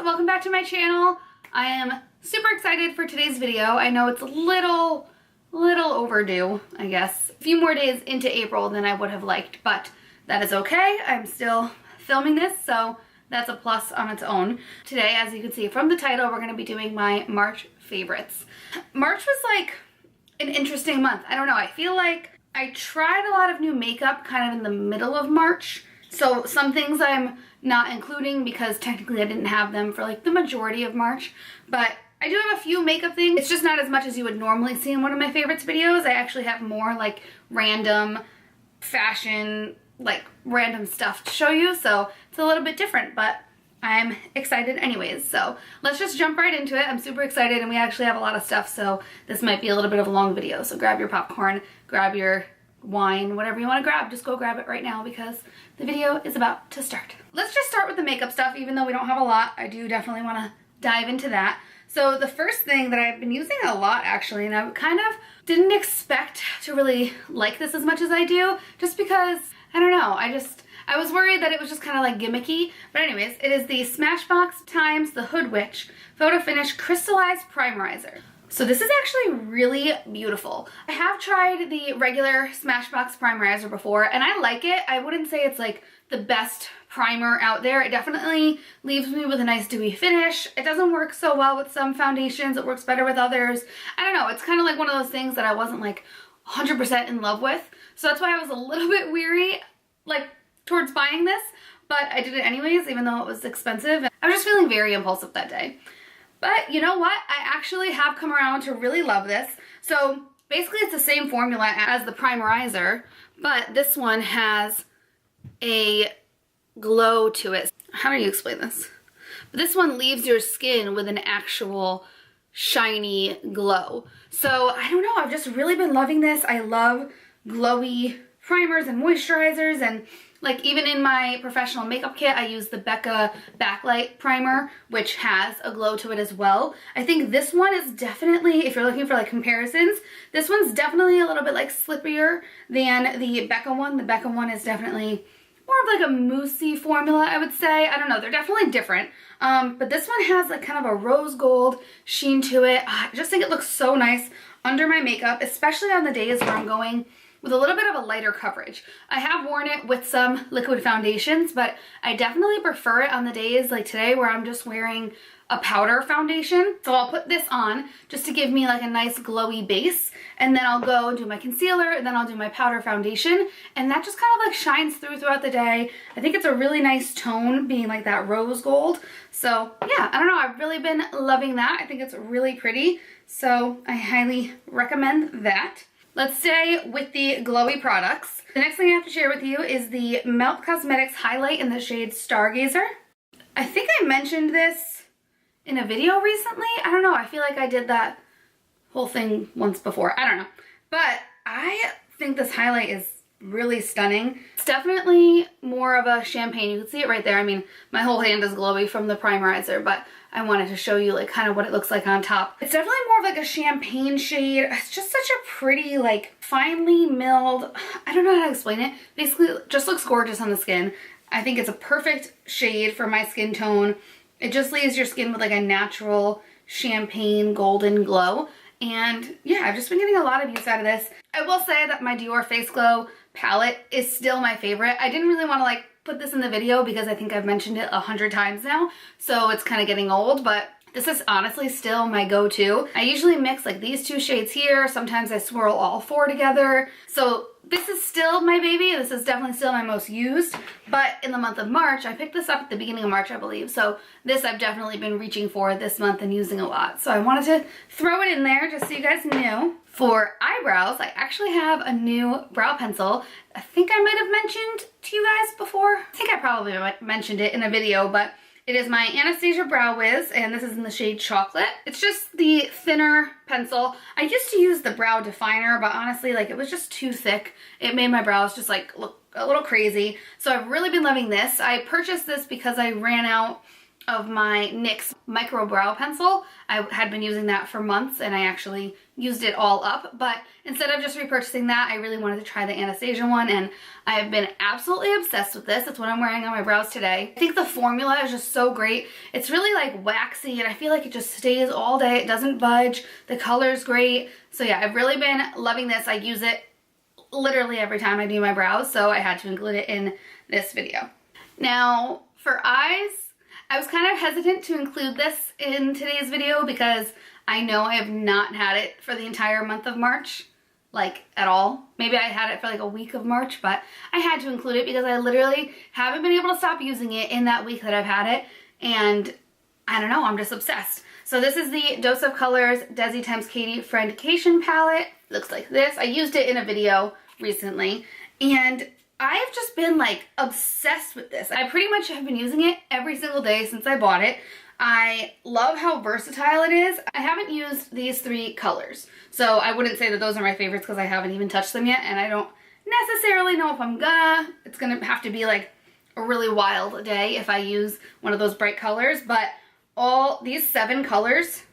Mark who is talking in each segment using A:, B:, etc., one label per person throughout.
A: welcome back to my channel. I am super excited for today's video. I know it's a little overdue, I guess. A few more days into April than I would have liked, but that is okay. I'm still filming this, so that's a plus on its own. Today, as you can see from the title, we're going to be doing my March favorites. March was like an interesting month. I don't know, I feel like I tried a lot of new makeup kind of in the middle of March. So some things I'm not including because technically I didn't have them for like the majority of March. But I do have a few makeup things. It's just not as much as you would normally see in one of my favorites videos. I actually have more like random fashion, like random stuff to show you. So it's a little bit different, but I'm excited anyways. So let's just jump right into it. I'm super excited and we actually have a lot of stuff. So this might be a little bit of a long video. So grab your popcorn, grab your wine, whatever you want to grab, just go grab it right now because the video is about to start. Let's just start with the makeup stuff. Even though we don't have a lot, I do definitely want to dive into that. So the first thing that I've been using a lot actually, and I kind of didn't expect to really like this as much as I do, just because, I don't know, I was worried that it was just kind of like gimmicky. But anyways, it is the Smashbox times the Hood Witch Photo Finish Crystallized Primerizer. So this is actually really beautiful. I have tried the regular Smashbox Primerizer before and I like it. I wouldn't say it's like the best primer out there. It definitely leaves me with a nice dewy finish. It doesn't work so well with some foundations. It works better with others. I don't know. It's kind of like one of those things that I wasn't like 100% in love with. So that's why I was a little bit weary like towards buying this, but I did it anyways even though it was expensive. I was just feeling very impulsive that day. But you know what? I actually have come around to really love this. So basically it's the same formula as the primerizer, but this one has a glow to it. How do you explain this? But this one leaves your skin with an actual shiny glow. So I don't know, I've just really been loving this. I love glowy primers and moisturizers, and like even in my professional makeup kit, I use the Becca Backlight Primer, which has a glow to it as well. I think this one is definitely, if you're looking for like comparisons, this one's definitely a little bit like slippier than the Becca one. The Becca one is definitely more of like a moussey formula, I would say. I don't know, they're definitely different. But this one has like kind of a rose gold sheen to it. I just think it looks so nice under my makeup, especially on the days where I'm going with a little bit of a lighter coverage. I have worn it with some liquid foundations, but I definitely prefer it on the days like today where I'm just wearing a powder foundation. So I'll put this on just to give me like a nice glowy base, and then I'll go and do my concealer, and then I'll do my powder foundation, and that just kind of like shines throughout the day. I think it's a really nice tone being like that rose gold. So yeah, I don't know, I've really been loving that. I think it's really pretty, so I highly recommend that. Let's stay with the glowy products. The next thing I have to share with you is the Melt Cosmetics Highlight in the shade Stargazer. I think I mentioned this in a video recently. I don't know, I feel like I did that whole thing once before. I don't know. But I think this highlight is really stunning. It's definitely more of a champagne. You can see it right there. I mean, my whole hand is glowy from the primerizer, but I wanted to show you like kind of what it looks like on top. It's definitely more of like a champagne shade. It's just such a pretty, like finely milled, I don't know how to explain it. Basically, it just looks gorgeous on the skin. I think it's a perfect shade for my skin tone. It just leaves your skin with like a natural champagne golden glow. And yeah, I've just been getting a lot of use out of this. I will say that my Dior Face Glow palette is still my favorite. I didn't really want to like put this in the video because I think I've mentioned it 100 times now, so it's kind of getting old, but this is honestly still my go-to. I usually mix like these two shades here. Sometimes I swirl all four together. So this is still my baby. This is definitely still my most used, but in the month of March, I picked this up at the beginning of March, I believe. So this I've definitely been reaching for this month and using a lot. So I wanted to throw it in there just so you guys knew. For eyebrows, I actually have a new brow pencil. I think I might have mentioned to you guys before. I think I probably mentioned it in a video, but it is my Anastasia Brow Wiz, and this is in the shade Chocolate. It's just the thinner pencil. I used to use the brow definer, but honestly, like it was just too thick. It made my brows just like look a little crazy. So I've really been loving this. I purchased this because I ran out of my NYX Micro Brow Pencil. I had been using that for months and I actually used it all up, but instead of just repurchasing that, I really wanted to try the Anastasia one, and I have been absolutely obsessed with this. It's what I'm wearing on my brows today. I think the formula is just so great. It's really like waxy and I feel like it just stays all day. It doesn't budge. The color's great. So yeah, I've really been loving this. I use it literally every time I do my brows, so I had to include it in this video. Now, for eyes, I was kind of hesitant to include this in today's video because I know I have not had it for the entire month of March, like at all. Maybe I had it for like a week of March, but I had to include it because I literally haven't been able to stop using it in that week that I've had it, and I don't know, I'm just obsessed. So this is the Dose of Colors Desi Times Katie Friendcation palette. It looks like this. I used it in a video recently, and I've just been like obsessed with this. I pretty much have been using it every single day since I bought it. I love how versatile it is. I haven't used these 3 colors, so I wouldn't say that those are my favorites because I haven't even touched them yet, and I don't necessarily know if I'm gonna. It's gonna have to be like a really wild day if I use one of those bright colors, but all these 7 colors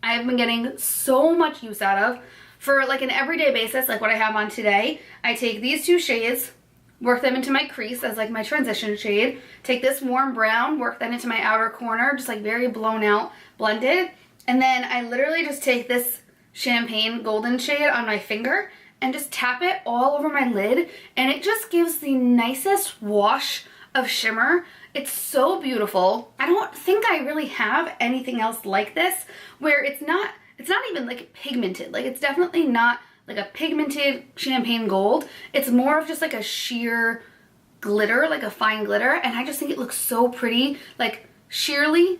A: I have been getting so much use out of. For like an everyday basis, like what I have on today, I take these 2 shades, work them into my crease as like my transition shade, take this warm brown, work that into my outer corner, just like very blown out, blended, and then I literally just take this champagne golden shade on my finger and just tap it all over my lid, and it just gives the nicest wash of shimmer. It's so beautiful. I don't think I really have anything else like this where it's not even like pigmented. Like it's definitely not like a pigmented champagne gold. It's more of just like a sheer glitter, like a fine glitter, and I just think it looks so pretty, like sheerly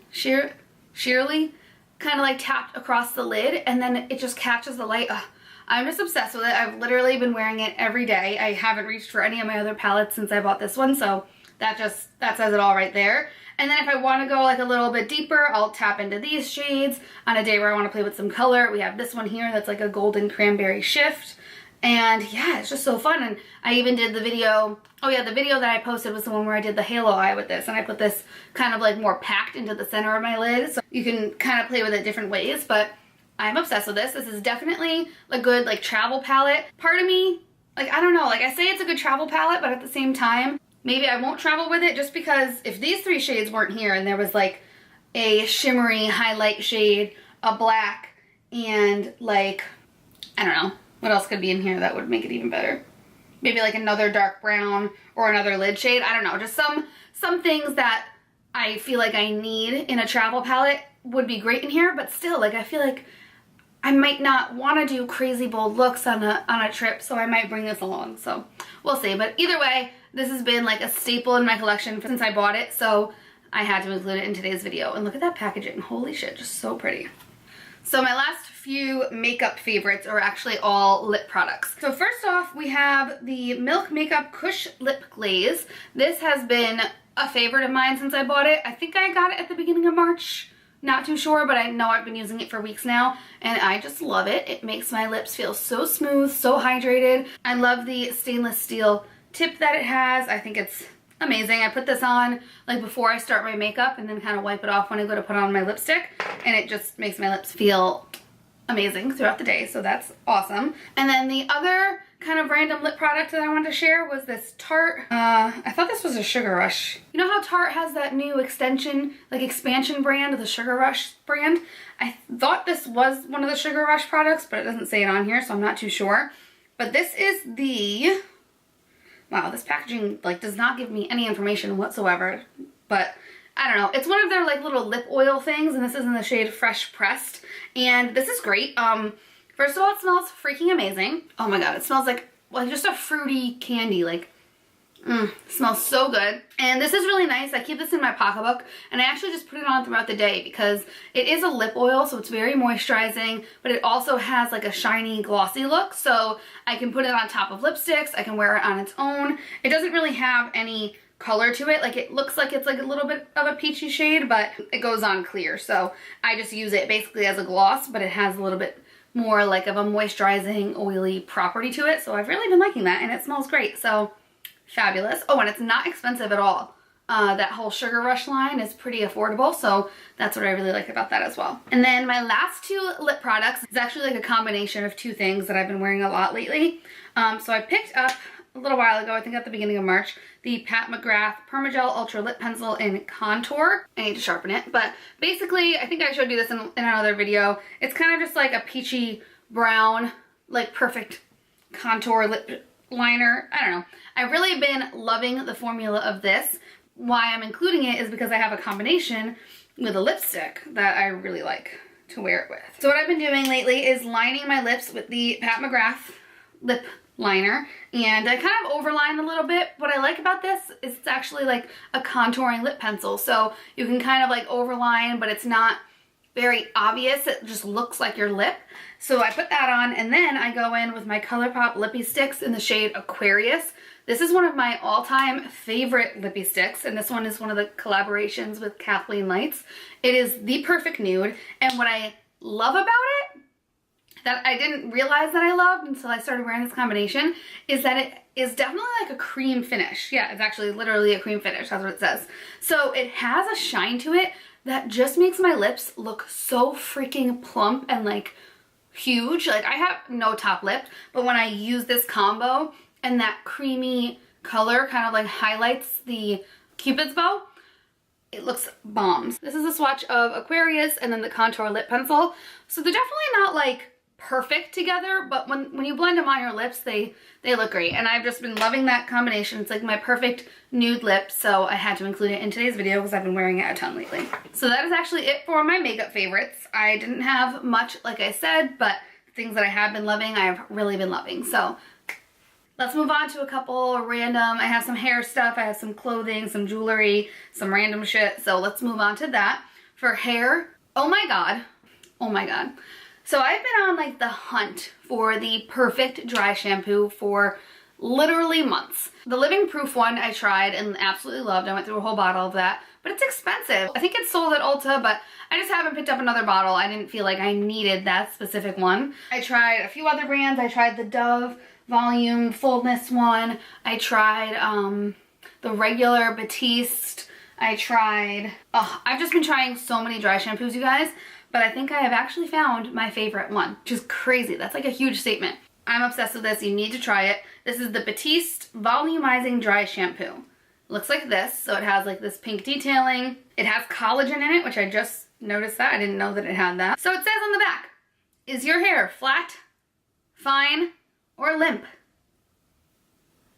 A: kind of like tapped across the lid, and then it just catches the light. Ugh, I'm just obsessed with it. I've literally been wearing it every day. I haven't reached for any of my other palettes since I bought this one, so that says it all right there. And then if I want to go like a little bit deeper, I'll tap into these shades. On a day where I want to play with some color, we have this one here that's like a golden cranberry shift. And yeah, it's just so fun. And I even did the video, oh yeah, the video that I posted was the one where I did the halo eye with this. And I put this kind of like more packed into the center of my lid, so you can kind of play with it different ways. But I'm obsessed with this. This is definitely a good like travel palette. Part of me, like I don't know, like I say it's a good travel palette, but at the same time, maybe I won't travel with it just because if these 3 shades weren't here and there was like a shimmery highlight shade, a black, and like, I don't know, what else could be in here that would make it even better? Maybe like another dark brown or another lid shade. I don't know, just some things that I feel like I need in a travel palette would be great in here, but still, like I feel like I might not want to do crazy bold looks on a trip, so I might bring this along, so we'll see. But either way, this has been like a staple in my collection since I bought it, so I had to include it in today's video. And look at that packaging, holy shit, just so pretty. So my last few makeup favorites are actually all lip products. So first off, we have the Milk Makeup Kush Lip Glaze. This has been a favorite of mine since I bought it. I think I got it at the beginning of March. Not too sure, but I know I've been using it for weeks now, and I just love it. It makes my lips feel so smooth, so hydrated. I love the stainless steel tip that it has. I think it's amazing. I put this on like before I start my makeup and then kind of wipe it off when I go to put on my lipstick, and it just makes my lips feel amazing throughout the day, so that's awesome. And then the other kind of random lip product that I wanted to share was this Tarte. I thought this was a Sugar Rush. You know how Tarte has that new expansion brand, the Sugar Rush brand? I thought this was one of the Sugar Rush products, but it doesn't say it on here, so I'm not too sure. But this is the, wow, this packaging like does not give me any information whatsoever, but I don't know. It's one of their like little lip oil things, and this is in the shade Fresh Pressed, and this is great. First of all, it smells freaking amazing. Oh my god, it smells like just a fruity candy, like, it smells so good. And this is really nice. I keep this in my pocketbook, and I actually just put it on throughout the day because it is a lip oil, so it's very moisturizing, but it also has like a shiny, glossy look, so I can put it on top of lipsticks, I can wear it on its own. It doesn't really have any color to it. Like, it looks like it's like a little bit of a peachy shade, but it goes on clear, so I just use it basically as a gloss, but it has a little bit more like of a moisturizing, oily property to it, so I've really been liking that, and it smells great, so fabulous. Oh, and it's not expensive at all. That whole Sugar Rush line is pretty affordable, so that's what I really like about that as well. And then my last two lip products is actually like a combination of two things that I've been wearing a lot lately. So I picked up a little while ago, I think at the beginning of March, the Pat McGrath Permagel Ultra Lip Pencil in Contour. I need to sharpen it, but basically, I think I showed you this in another video. It's kind of just like a peachy brown, like perfect contour lip liner. I don't know. I've really been loving the formula of this. Why I'm including it is because I have a combination with a lipstick that I really like to wear it with. So what I've been doing lately is lining my lips with the Pat McGrath lip liner, and I kind of overline a little bit. What I like about this is it's actually like a contouring lip pencil, so you can kind of like overline, but it's not very obvious. It just looks like your lip. So I put that on, and then I go in with my ColourPop Lippie Sticks in the shade Aquarius. This is one of my all-time favorite Lippie Sticks, and this one is one of the collaborations with Kathleen Lights. It is the perfect nude, and what I love about it, that I didn't realize that I loved until I started wearing this combination, is that it is definitely like a cream finish. Yeah, it's actually literally a cream finish, that's what it says. So it has a shine to it that just makes my lips look so freaking plump and like huge. Like I have no top lip, but when I use this combo and that creamy color kind of like highlights the Cupid's bow, it looks bombs. This is a swatch of Aquarius and then the contour lip pencil. So they're definitely not like perfect together, but when you blend them on your lips, they look great. And I've just been loving that combination. It's like my perfect nude lip, so I had to include it in today's video because I've been wearing it a ton lately. So that is actually it for my makeup favorites. I didn't have much, like I said, but things that I have been loving, I've really been loving. So let's move on to a couple random. I have some hair stuff, I have some clothing, some jewelry, some random shit. So let's move on to that. For hair, oh my god. So I've been on like the hunt for the perfect dry shampoo for literally months. The Living Proof one I tried and absolutely loved. I went through a whole bottle of that, but it's expensive. I think it's sold at Ulta, but I just haven't picked up another bottle. I didn't feel like I needed that specific one. I tried a few other brands. I tried the Dove Volume Fullness one. I tried the regular Batiste. I tried, I've just been trying so many dry shampoos, you guys. But I think I have actually found my favorite one, which is crazy. That's like a huge statement. I'm obsessed with this. You need to try it. This is the Batiste Volumizing Dry Shampoo. It looks like this. So it has like this pink detailing. It has collagen in it, which I just noticed that. I didn't know that it had that. So it says on the back, is your hair flat, fine, or limp?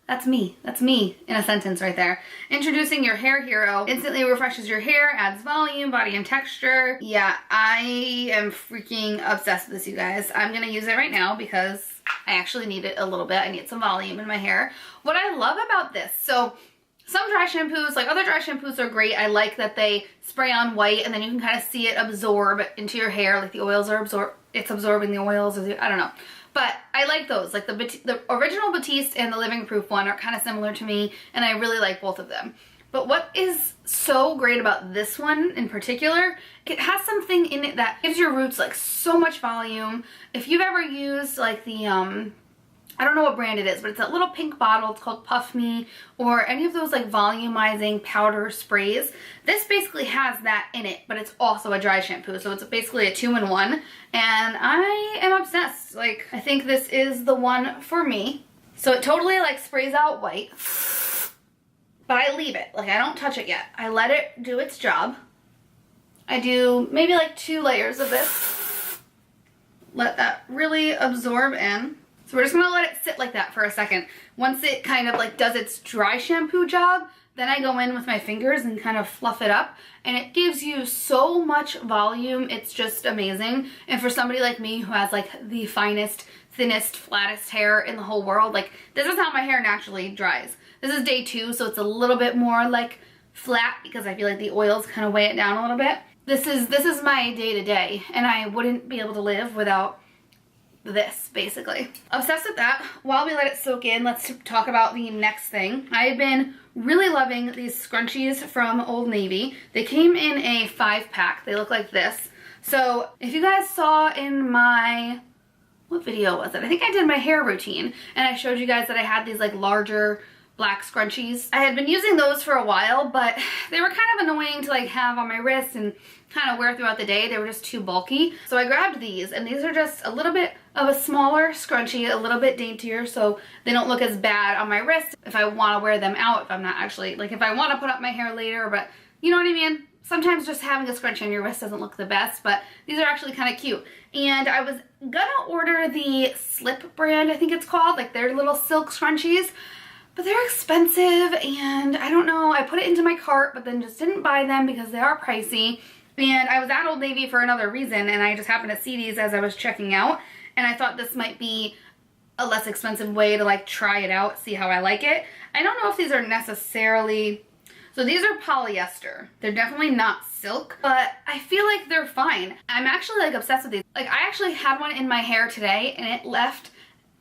A: That's me. That's me in a sentence right there. Introducing your hair hero. Instantly refreshes your hair, adds volume, body, and texture. Yeah, I am freaking obsessed with this, you guys. I'm gonna use it right now because I actually need it a little bit. I need some volume in my hair. What I love about this, so some dry shampoos, like other dry shampoos are great. I like that they spray on white and then you can kind of see it absorb into your hair, like the oils are it's absorbing the oils, or I don't know. But I like those, like the original Batiste and the Living Proof one are kind of similar to me, and I really like both of them. But what is so great about this one in particular, it has something in it that gives your roots like so much volume. If you've ever used like the, I don't know what brand it is, but it's that little pink bottle. It's called Puff Me, or any of those like volumizing powder sprays. This basically has that in it, but it's also a dry shampoo. So it's basically a 2-in-1, and I am obsessed. Like, I think this is the one for me. So it totally like sprays out white, but I leave it. Like, I don't touch it yet. I let it do its job. I do maybe like 2 layers of this. Let that really absorb in. So we're just gonna let it sit like that for a second. Once it kind of like does its dry shampoo job, then I go in with my fingers and kind of fluff it up, and it gives you so much volume. It's just amazing. And for somebody like me who has like the finest, thinnest, flattest hair in the whole world, like this is how my hair naturally dries. This is day 2, so it's a little bit more like flat because I feel like the oils kind of weigh it down a little bit. This is my day-to-day, and I wouldn't be able to live without this, basically. Obsessed with that. While we let it soak in, let's talk about the next thing. I've been really loving these scrunchies from Old Navy. They came in a 5-pack. They look like this. So if you guys saw in my, what video was it? I think I did my hair routine, and I showed you guys that I had these like larger black scrunchies. I had been using those for a while, but they were kind of annoying to like have on my wrist and kind of wear throughout the day. They were just too bulky. So I grabbed these, and these are just a little bit of a smaller scrunchie, a little bit daintier, so they don't look as bad on my wrist if I want to wear them out, if I'm not actually, like if I want to put up my hair later, but you know what I mean? Sometimes just having a scrunchie on your wrist doesn't look the best, but these are actually kind of cute. And I was gonna order the Slip brand, I think it's called, like their little silk scrunchies, but they're expensive, and I don't know, I put it into my cart, but then just didn't buy them because they are pricey. And I was at Old Navy for another reason, and I just happened to see these as I was checking out, and I thought this might be a less expensive way to like try it out, see how I like it. I don't know if these are necessarily, so these are polyester. They're definitely not silk, but I feel like they're fine. I'm actually like obsessed with these. Like I actually had one in my hair today, and it left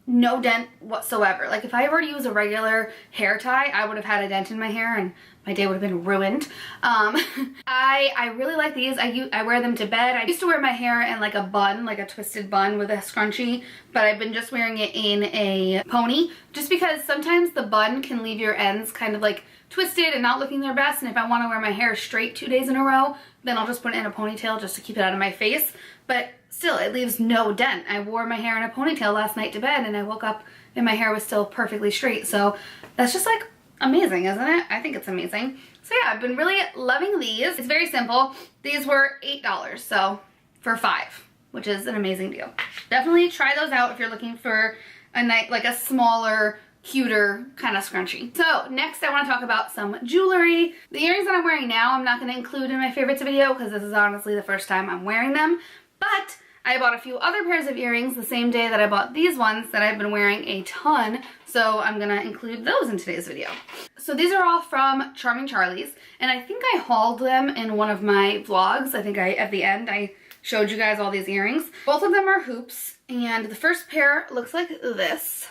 A: no dent whatsoever. Like if I were to use a regular hair tie, I would have had a dent in my hair and my day would have been ruined. I really like these. I wear them to bed. I used to wear my hair in like a bun, like a twisted bun with a scrunchie, but I've been just wearing it in a pony just because sometimes the bun can leave your ends kind of like twisted and not looking their best, and if I want to wear my hair straight 2 days in a row, then I'll just put it in a ponytail just to keep it out of my face. But still, it leaves no dent. I wore my hair in a ponytail last night to bed, and I woke up and my hair was still perfectly straight. So that's just like amazing, isn't it? I think it's amazing. So yeah, I've been really loving these. It's very simple. These were $8, so for 5, which is an amazing deal. Definitely try those out if you're looking for a night, like a smaller, cuter kind of scrunchie. So next I want to talk about some jewelry. The earrings that I'm wearing now I'm not going to include in my favorites video because this is honestly the first time I'm wearing them, but I bought a few other pairs of earrings the same day that I bought these ones that I've been wearing a ton, so I'm gonna include those in today's video. So these are all from Charming Charlie's, and I think I hauled them in one of my vlogs. I think at the end I showed you guys all these earrings. Both of them are hoops, and the first pair looks like this.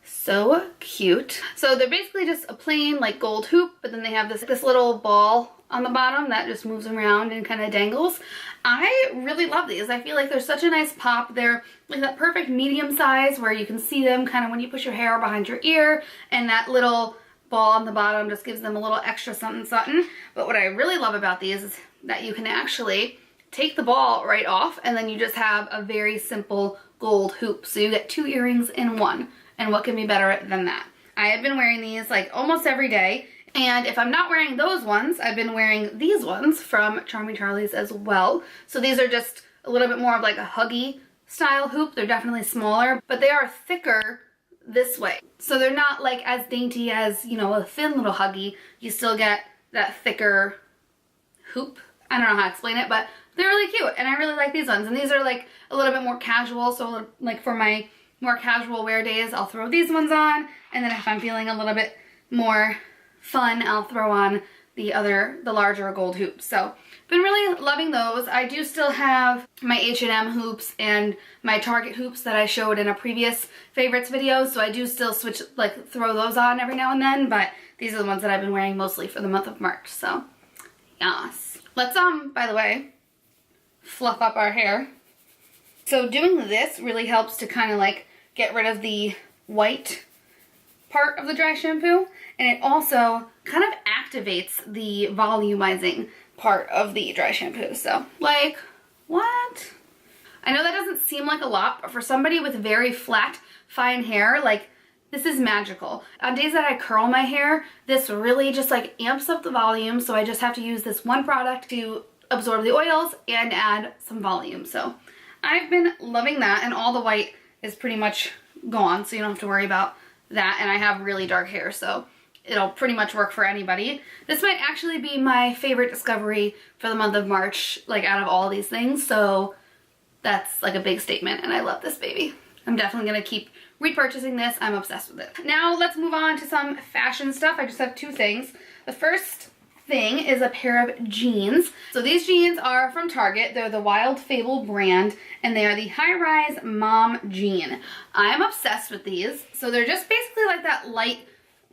A: So cute. So they're basically just a plain like gold hoop, but then they have this little ball on the bottom that just moves around and kind of dangles. I really love these. I feel like they're such a nice pop. They're like that perfect medium size where you can see them kind of when you push your hair behind your ear, and that little ball on the bottom just gives them a little extra something something. But what I really love about these is that you can actually take the ball right off, and then you just have a very simple gold hoop. So you get 2 earrings in one. And what can be better than that? I have been wearing these like almost every day. And if I'm not wearing those ones, I've been wearing these ones from Charming Charlie's as well. So these are just a little bit more of like a huggy style hoop. They're definitely smaller, but they are thicker this way. So they're not like as dainty as, you know, a thin little huggy. You still get that thicker hoop. I don't know how to explain it, but they're really cute. And I really like these ones. And these are like a little bit more casual. So like for my more casual wear days, I'll throw these ones on. And then if I'm feeling a little bit more fun, I'll throw on the larger gold hoops. So been really loving those. I do still have my H&M hoops and my Target hoops that I showed in a previous favorites video. So I do still switch, like throw those on every now and then, but these are the ones that I've been wearing mostly for the month of March. So yes. Let's, by the way, fluff up our hair. So doing this really helps to kind of like get rid of the white part of the dry shampoo, and it also kind of activates the volumizing part of the dry shampoo. So like, what? I know that doesn't seem like a lot, but for somebody with very flat, fine hair, like this is magical. On days that I curl my hair, this really just like amps up the volume, so I just have to use this one product to absorb the oils and add some volume. So I've been loving that, and all the white is pretty much gone, so you don't have to worry about that. And I have really dark hair, so it'll pretty much work for anybody. This might actually be my favorite discovery for the month of March, like out of all these things, so that's like a big statement, and I love this baby. I'm definitely gonna keep repurchasing this. I'm obsessed with it. Now let's move on to some fashion stuff. I just have 2 things. The first thing is a pair of jeans. So these jeans are from Target. They're the Wild Fable brand, and they are the high-rise mom jean. I'm obsessed with these. So they're just basically like that light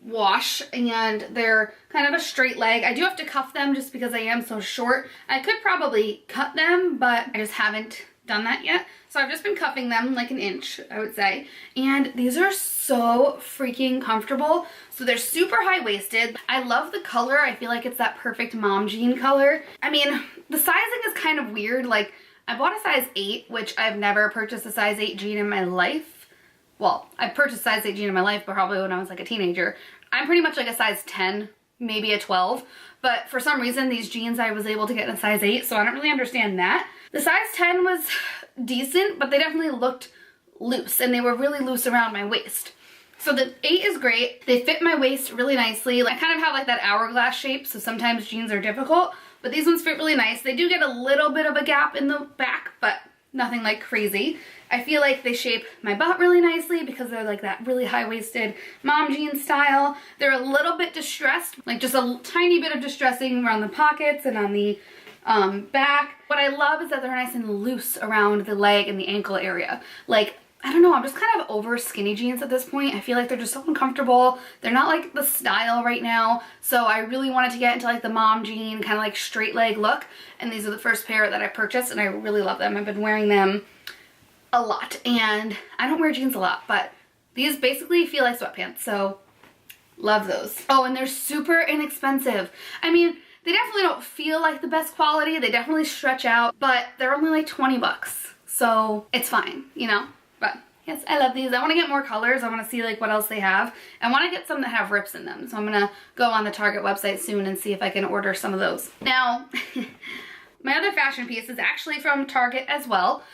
A: wash, and they're kind of a straight leg. I do have to cuff them just because I am so short. I could probably cut them, but I just haven't done that yet. So I've just been cuffing them like an inch, I would say. And these are so freaking comfortable. So they're super high-waisted. I love the color. I feel like it's that perfect mom jean color. I mean, the sizing is kind of weird. Like, I bought a size 8, which I've never purchased a size 8 jean in my life. Well, I purchased size 8 jean in my life, but probably when I was like a teenager. I'm pretty much like a size 10, maybe a 12. But for some reason, these jeans I was able to get in a size 8, so I don't really understand that. The size 10 was decent, but they definitely looked loose, and they were really loose around my waist. So the 8 is great. They fit my waist really nicely. I kind of have like that hourglass shape, so sometimes jeans are difficult, but these ones fit really nice. They do get a little bit of a gap in the back, but nothing like crazy. I feel like they shape my butt really nicely because they're like that really high-waisted mom jean style. They're a little bit distressed, like just a tiny bit of distressing around the pockets and on the back. What I love is that they're nice and loose around the leg and the ankle area. Like, I don't know, I'm just kind of over skinny jeans at this point. I feel like they're just so uncomfortable. They're not like the style right now. So I really wanted to get into like the mom jean kind of like straight leg look. And these are the first pair that I purchased and I really love them. I've been wearing them a lot and I don't wear jeans a lot, but these basically feel like sweatpants. So love those. Oh, and they're super inexpensive. I mean, they definitely don't feel like the best quality. They definitely stretch out, but they're only like 20 bucks. So it's fine, you know? But yes, I love these. I want to get more colors. I want to see like what else they have. I want to get some that have rips in them. So I'm going to go on the Target website soon and see if I can order some of those. Now, my other fashion piece is actually from Target as well.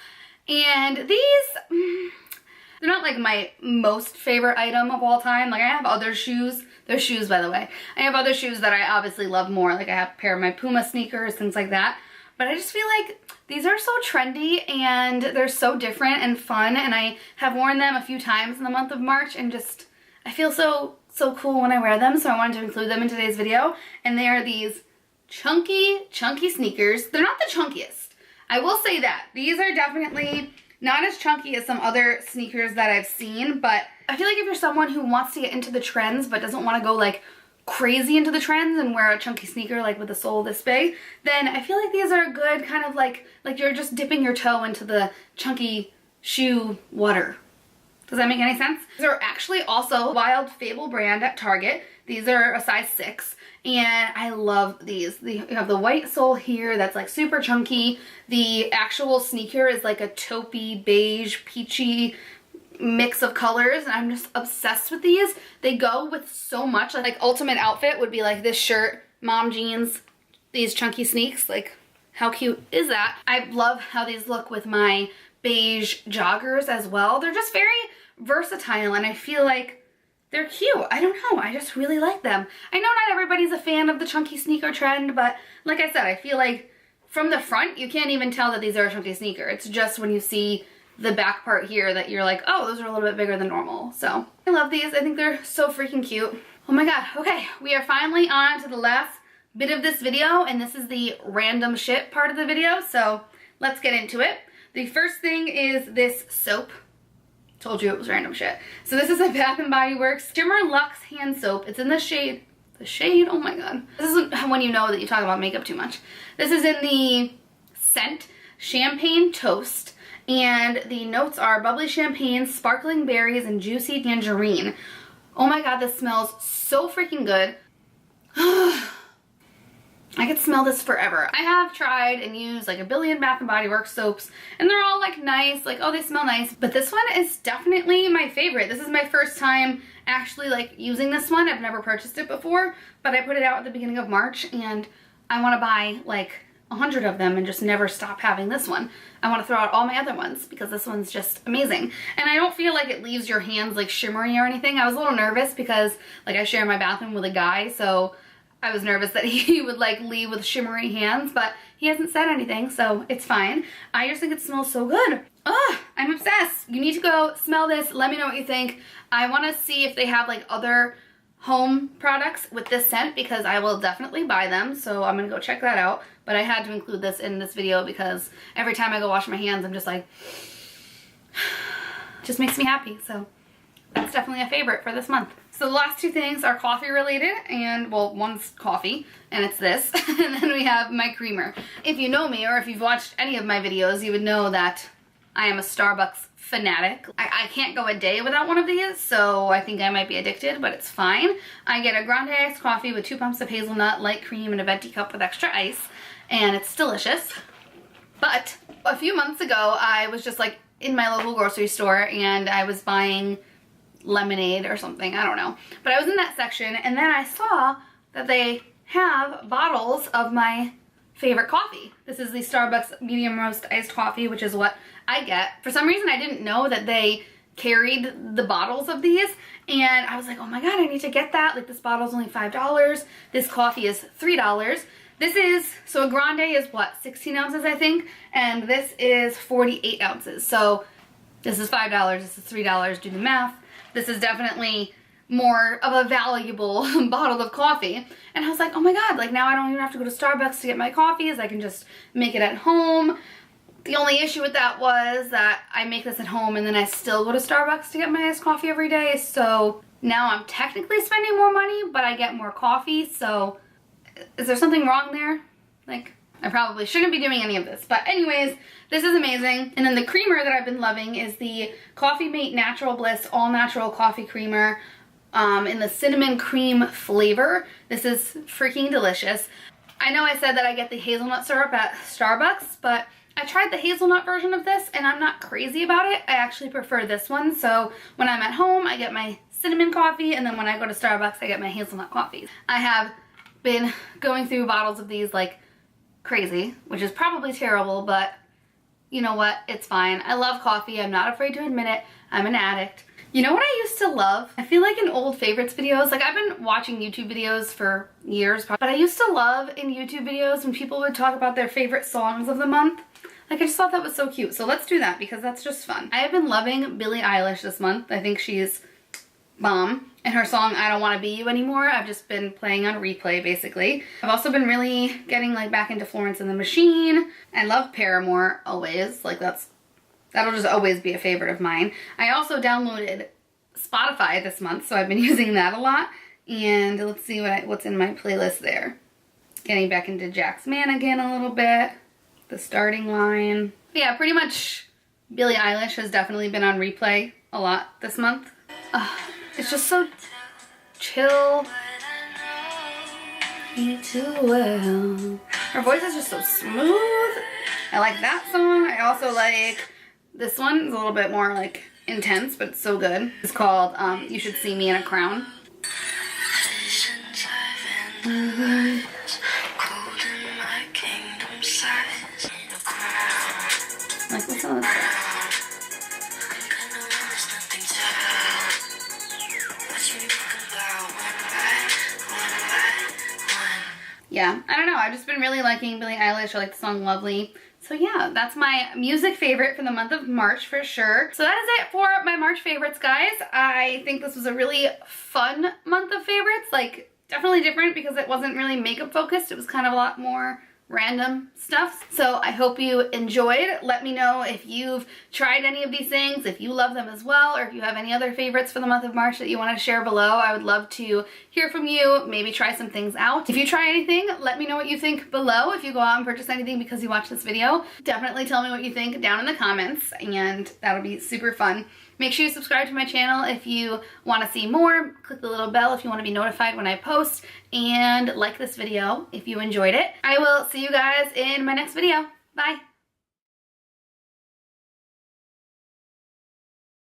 A: And these, they're not like my most favorite item of all time. Like I have other shoes. They're shoes, by the way. I have other shoes that I obviously love more. Like I have a pair of my Puma sneakers, things like that. But I just feel like these are so trendy and they're so different and fun. And I have worn them a few times in the month of March and just, I feel so cool when I wear them. So I wanted to include them in today's video. And they are these chunky sneakers. They're not the chunkiest. I will say that. These are definitely not as chunky as some other sneakers that I've seen, but I feel like if you're someone who wants to get into the trends but doesn't want to go like crazy into the trends and wear a chunky sneaker like with a sole this big, then I feel like these are a good kind of like you're just dipping your toe into the chunky shoe water. Does that make any sense? These are actually also Wild Fable brand at Target. These are a size 6. And I love these. You have the white sole here that's like super chunky. The actual sneaker is like a taupey, beige, peachy mix of colors. And I'm just obsessed with these. They go with so much. Like ultimate outfit would be like this shirt, mom jeans, these chunky sneaks. Like how cute is that? I love how these look with my beige joggers as well. They're just very versatile and I feel like they're cute. I don't know. I just really like them. I know not everybody's a fan of the chunky sneaker trend, but like I said, I feel like from the front, you can't even tell that these are a chunky sneaker. It's just when you see the back part here that you're like, oh, those are a little bit bigger than normal. So I love these. I think they're so freaking cute. Oh my God. Okay, we are finally on to the last bit of this video, and this is the random shit part of the video. So let's get into it. The first thing is this soap. Told you it was random shit. So this is a Bath & Body Works Shimmer Luxe Hand Soap. It's in the shade, oh my God. This isn't when you know that you talk about makeup too much. This is in the scent Champagne Toast. And the notes are bubbly champagne, sparkling berries, and juicy tangerine. Oh my God, this smells so freaking good. I could smell this forever. I have tried and used like a billion Bath & Body Works soaps and they're all like nice, like oh they smell nice, but this one is definitely my favorite. This is my first time actually like using this one. I've never purchased it before, but I put it out at the beginning of March and I want to buy like 100 of them and just never stop having this one. I want to throw out all my other ones because this one's just amazing. And I don't feel like it leaves your hands like shimmery or anything. I was a little nervous because like I share my bathroom with a guy, so I was nervous that he would like leave with shimmery hands, but he hasn't said anything, so it's fine. I just think it smells so good. Ugh, I'm obsessed. You need to go smell this. Let me know what you think. I want to see if they have like other home products with this scent because I will definitely buy them, so I'm gonna go check that out. But I had to include this in this video because every time I go wash my hands, I'm just like, just makes me happy. So that's definitely a favorite for this month. So the last two things are coffee related, and well, one's coffee and it's this, and then we have my creamer. If you know me or if you've watched any of my videos, you would know that I am a Starbucks fanatic. I can't go a day without one of these, so I think I might be addicted, but it's fine. I get a grande iced coffee with 2 pumps of hazelnut, light cream, and a venti cup with extra ice, and it's delicious. But a few months ago, I was just like in my local grocery store and I was buying lemonade or something, I don't know. But I was in that section and then I saw that they have bottles of my favorite coffee. This is the Starbucks medium roast iced coffee, which is what I get. For some reason, I didn't know that they carried the bottles of these, and I was like, oh my god, I need to get that. Like, this bottle's only $5. This coffee is $3. This is, so a grande is what, 16 ounces, I think, and this is 48 ounces. So this is $5, this is $3, do the math. This is definitely more of a valuable bottle of coffee. And I was like, oh my god, like now I don't even have to go to Starbucks to get my coffees. I can just make it at home. The only issue with that was that I make this at home and then I still go to Starbucks to get my iced coffee every day. So now I'm technically spending more money, but I get more coffee. So is there something wrong there? Like, I probably shouldn't be doing any of this. But anyways, this is amazing. And then the creamer that I've been loving is the Coffee Mate Natural Bliss All Natural Coffee Creamer in the cinnamon cream flavor. This is freaking delicious. I know I said that I get the hazelnut syrup at Starbucks, but I tried the hazelnut version of this and I'm not crazy about it. I actually prefer this one. So when I'm at home, I get my cinnamon coffee, and then when I go to Starbucks, I get my hazelnut coffee. I have been going through bottles of these like crazy, which is probably terrible, but you know what? It's fine. I love coffee. I'm not afraid to admit it. I'm an addict. You know what I used to love? I feel like in old favorites videos, like I've been watching YouTube videos for years, but I used to love in YouTube videos when people would talk about their favorite songs of the month. Like, I just thought that was so cute. So let's do that because that's just fun. I have been loving Billie Eilish this month. I think she's bomb. And her song, I Don't Want to Be You Anymore, I've just been playing on replay, basically. I've also been really getting like back into Florence and the Machine. I love Paramore, always. Like that'll just always be a favorite of mine. I also downloaded Spotify this month, so I've been using that a lot. And let's see what's in my playlist there. Getting back into Jack's Mannequin a little bit. The Starting Line. Yeah, pretty much Billie Eilish has definitely been on replay a lot this month. It's just so chill. You too well. Her voice is just so smooth. I like that song. I also like this one. It's a little bit more like intense, but it's so good. It's called You Should See Me in a Crown. Like, what's all this stuff? Yeah, I don't know. I've just been really liking Billie Eilish. I like the song Lovely. So yeah, that's my music favorite for the month of March for sure. So that is it for my March favorites, guys. I think this was a really fun month of favorites. Like, definitely different because it wasn't really makeup focused. It was kind of a lot more random stuff. So I hope you enjoyed. Let me know if you've tried any of these things, if you love them as well, or if you have any other favorites for the month of March that you want to share below. I would love to hear from you, maybe try some things out. If you try anything, let me know what you think below. If you go out and purchase anything because you watched this video, definitely tell me what you think down in the comments, and that'll be super fun. Make sure you subscribe to my channel if you want to see more. Click the little bell if you want to be notified when I post, and like this video if you enjoyed it. I will see you guys in my next video. Bye!